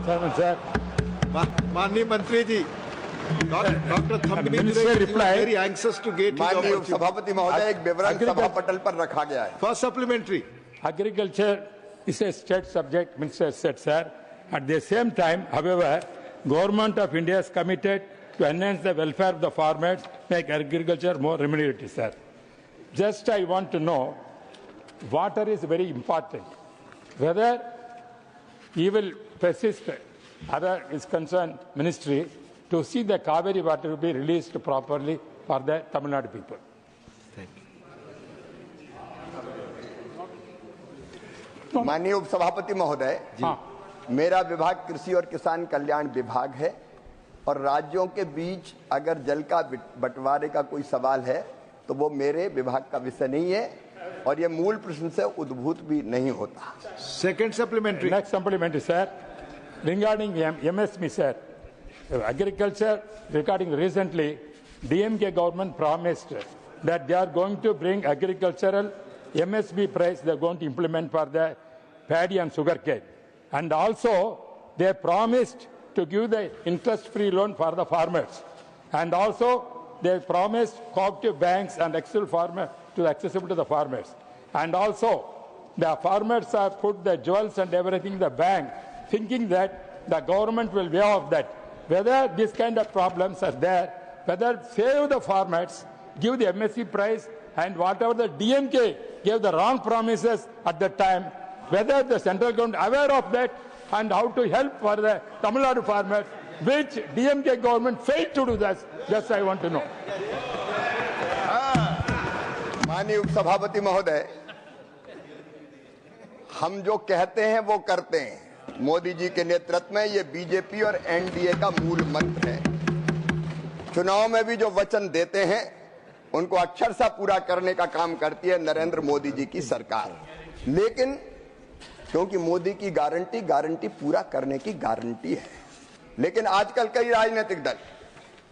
Sir. माननीय मंत्री जी, doctor Thambi very anxious to get माननीय सभापति महोदय, एक विवरण सभा पटल पर रखा गया है। First supplementary. Agriculture is a state subject, Minister said, sir. At the same time, however, Government of India is committed to enhance the welfare of the farmers, make agriculture more remunerative, sir. Just I want to know, water is very important. Whether he will persist, other is concerned ministry, to see the Kaveri water will be released properly for the Tamil Nadu people. माननीय उपसभापति महोदय, मेरा विभाग कृषि और किसान कल्याण विभाग है और राज्यों के बीच अगर जल का बंटवारे का कोई सवाल है तो वो मेरे विभाग का विषय नहीं है और ये मूल प्रश्न से उद्भूत भी नहीं होता। Second supplementary. Next supplementary, sir. Regarding MSP, sir, agriculture, regarding recently, DMK government promised that they are going to bring agricultural MSP price they are going to implement for the paddy and sugarcane. And also, they promised to give the interest-free loan for the farmers. And also, they promised cooperative banks and accessible to the farmers. And also, the farmers have put the jewels and everything in the bank, thinking that the government will waive off that. Whether these kind of problems are there, whether save the farmers, give the MSP price, and whatever the DMK gave the wrong promises at the time, whether the central government aware of that and how to help for the Tamil Nadu farmers, which DMK government failed to do that. Just I want to know. माननीय उपसभापति महोदय, हम जो कहते हैं वो करते हैं। मोदी जी के नेतृत्व में ये बीजेपी और एनडीए का मूल मंत्र है। चुनाव में भी जो वचन देते हैं उनको अक्षरशः पूरा करने का काम करती है नरेंद्र मोदी जी की सरकार। लेकिन क्योंकि मोदी की गारंटी पूरा करने की गारंटी है, लेकिन आजकल कई राजनीतिक दल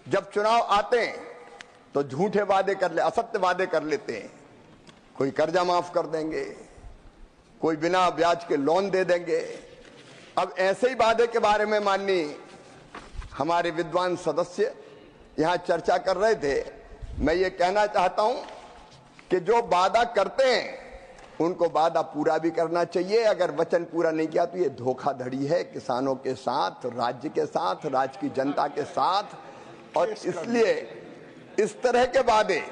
जब चुनाव आते हैं तो झूठे वादे असत्य वादे कर लेते हैं। कोई कर्जा माफ कर देंगे, कोई बिना ब्याज के लोन दे देंगे। अब ऐसे ही वादे के बारे में माननीय हमारे विद्वान सदस्य यहां चर्चा कर रहे थे। मैं ये कहना चाहता हूं कि जो वादा करते हैं उनको वादा पूरा भी करना चाहिए। अगर वचन पूरा नहीं किया तो ये धोखाधड़ी है किसानों के साथ, राज्य के साथ, राज्य की जनता के साथ। और इसलिए इस तरह के वादे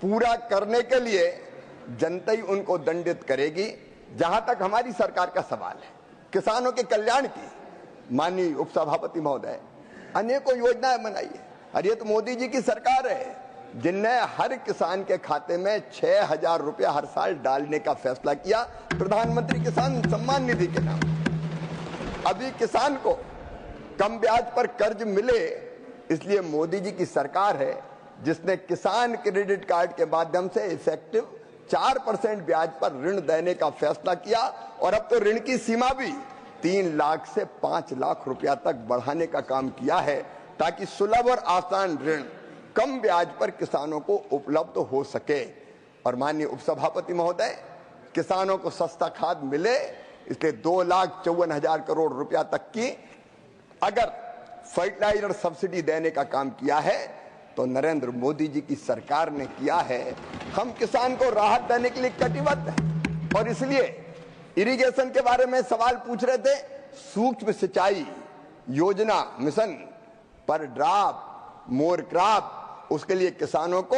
पूरा करने के लिए जनता ही उनको दंडित करेगी। जहां तक हमारी सरकार का सवाल है किसानों के कल्याण की, माननीय उपसभापति महोदय, अनेकों योजनाएं बनाई है। और ये तो मोदी जी की सरकार है जिनने हर किसान के खाते में 6,000 रुपया हर साल डालने का फैसला किया, प्रधानमंत्री किसान सम्मान निधि के नाम। अभी किसान को कम ब्याज पर कर्ज मिले, इसलिए मोदी जी की सरकार है जिसने किसान क्रेडिट कार्ड के माध्यम से इफेक्टिव 4% ब्याज पर ऋण देने का फैसला किया। और अब तो ऋण की सीमा भी 3 लाख से 5 लाख रुपया तक बढ़ाने का काम किया है, ताकि सुलभ और आसान ऋण कम ब्याज पर किसानों को उपलब्ध हो सके। और माननीय उपसभापति महोदय, किसानों को सस्ता खाद मिले, इसलिए 2,54,000 करोड़ रुपया तक की अगर फर्टिलाइजर सब्सिडी देने का काम किया है तो नरेंद्र मोदी जी की सरकार ने किया है। हम किसान को राहत देने के लिए कटिबद्ध हैं। और इसलिए इरिगेशन के बारे में सवाल पूछ रहे थे, सूक्ष्म सिंचाई योजना मिशन पर ड्राप मोर क्रॉप, उसके लिए किसानों को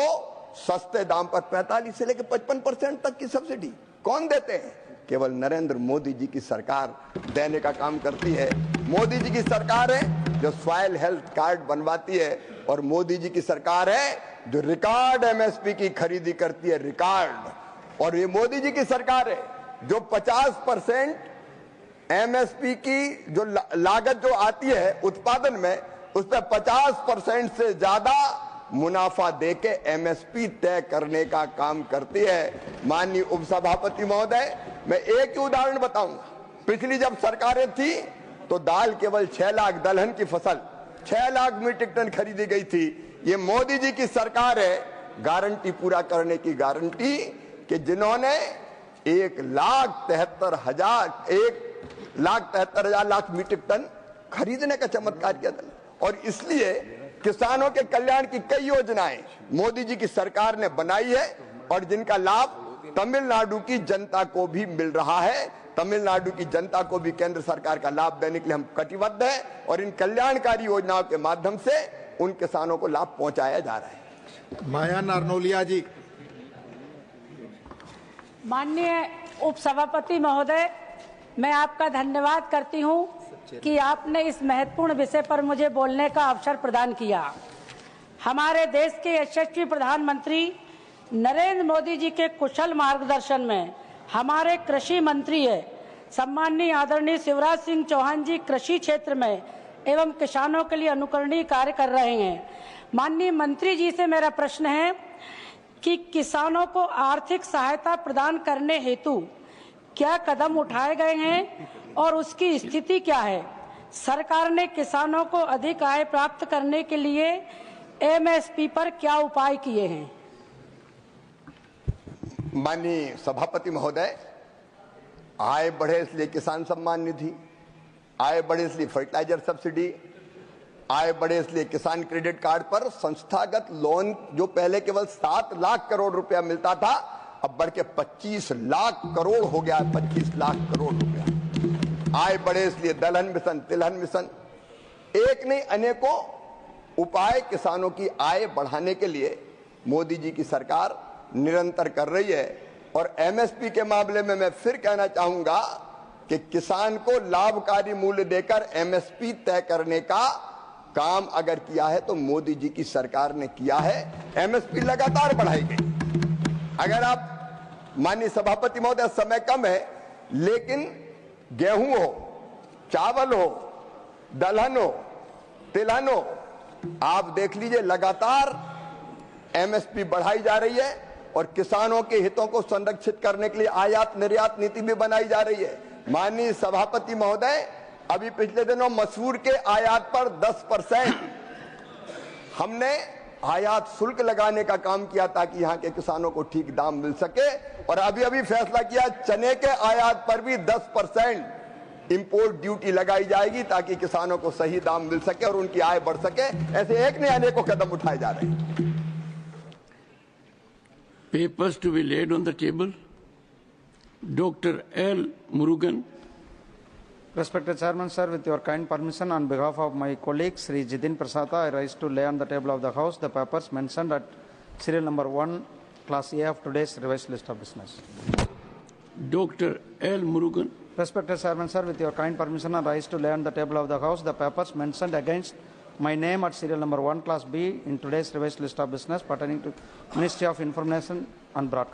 सस्ते दाम पर 45 से लेकर 55% तक की सब्सिडी कौन देते हैं? केवल नरेंद्र मोदी जी की सरकार देने का काम करती है। मोदी जी की सरकार है जो सॉइल हेल्थ कार्ड बनवाती है, और मोदी जी की सरकार है जो रिकॉर्ड एमएसपी की खरीदी करती है, रिकॉर्ड। और ये मोदी जी की सरकार है जो 50% एमएसपी की जो लागत जो आती है उत्पादन में, उस पर 50% से ज्यादा मुनाफा देके एमएसपी तय करने का काम करती है। माननीय उपसभापति महोदय, मैं एक ही उदाहरण बताऊंगा। पिछली जब सरकारें थी तो दाल केवल 6 लाख दलहन की फसल 6 लाख मीट्रिक टन खरीदी गई थी। ये मोदी जी की सरकार है, गारंटी पूरा करने की गारंटी, कि जिन्होंने 1,73,000 1,73,000 मीट्रिक टन खरीदने का चमत्कार किया था। और इसलिए किसानों के कल्याण की कई योजनाएं मोदी जी की सरकार ने बनाई है और जिनका लाभ तमिलनाडु की जनता को भी मिल रहा है। तमिलनाडु की जनता को भी केंद्र सरकार का लाभ देने के लिए हम कटिबद्ध हैं और इन कल्याणकारी योजनाओं के माध्यम से उन किसानों को लाभ पहुंचाया जा रहा है। माया नारनोलिया जी। माननीय उपसभापति महोदय, मैं आपका धन्यवाद करती हूं कि आपने इस महत्वपूर्ण विषय पर मुझे बोलने का अवसर प्रदान किया। हमारे देश के यशस्वी प्रधानमंत्री नरेंद्र मोदी जी के कुशल मार्गदर्शन में हमारे कृषि मंत्री सम्माननीय आदरणीय शिवराज सिंह चौहान जी कृषि क्षेत्र में एवं किसानों के लिए अनुकरणीय कार्य कर रहे हैं। माननीय मंत्री जी से मेरा प्रश्न है कि किसानों को आर्थिक सहायता प्रदान करने हेतु क्या कदम उठाए गए हैं और उसकी स्थिति क्या है? सरकार ने किसानों को अधिक आय प्राप्त करने के लिए एमएसपी पर क्या उपाय किए हैं? माननीय सभापति महोदय, आय बढ़े इसलिए किसान सम्मान निधि, आय बढ़े इसलिए फर्टिलाइजर सब्सिडी, आय बढ़े इसलिए किसान क्रेडिट कार्ड पर संस्थागत लोन जो पहले केवल 7 लाख करोड़ रुपया मिलता था अब बढ़ के 25 लाख करोड़ हो गया, 25 लाख करोड़ हो गया। आय बढ़े इसलिए दलहन मिशन, तिलहन मिशन, एक नहीं अनेकों उपाय किसानों की आय बढ़ाने के लिए मोदी जी की सरकार निरंतर कर रही है। और एमएसपी के मामले में मैं फिर कहना चाहूंगा कि किसान को लाभकारी मूल्य देकर एमएसपी तय करने का काम अगर किया है तो मोदी जी की सरकार ने किया है। एमएसपी लगातार बढ़ाई गई। अगर आप माननीय सभापति महोदय, समय कम है, लेकिन गेहूं हो, चावल हो, दलहन हो, तिलहन हो, आप देख लीजिए लगातार एमएसपी बढ़ाई जा रही है और किसानों के हितों को संरक्षित करने के लिए आयात निर्यात नीति भी बनाई जा रही है। माननीय सभापति महोदय, अभी पिछले दिनों मसूर के आयात पर 10% हमने आयात शुल्क लगाने का काम किया ताकि यहां के किसानों को ठीक दाम मिल सके। और अभी अभी फैसला किया चने के आयात पर भी 10% इंपोर्ट ड्यूटी लगाई जाएगी ताकि किसानों को सही दाम मिल सके और उनकी आय बढ़ सके। ऐसे एक नहीं अनेकों कदम उठाए जा रहे हैं। Papers to be laid on the table. Dr. L. Murugan. Respected Chairman, sir, with your kind permission, on behalf of my colleague Sri Jidin Prasada, I rise to lay on the table of the House the papers mentioned at serial number 1, Class A of today's revised list of business. Dr. L. Murugan. Respected Chairman, sir, with your kind permission, I rise to lay on the table of the House the papers mentioned against my name at serial number 1, Class B in today's revised list of business pertaining to Ministry of Information and Broadcasting.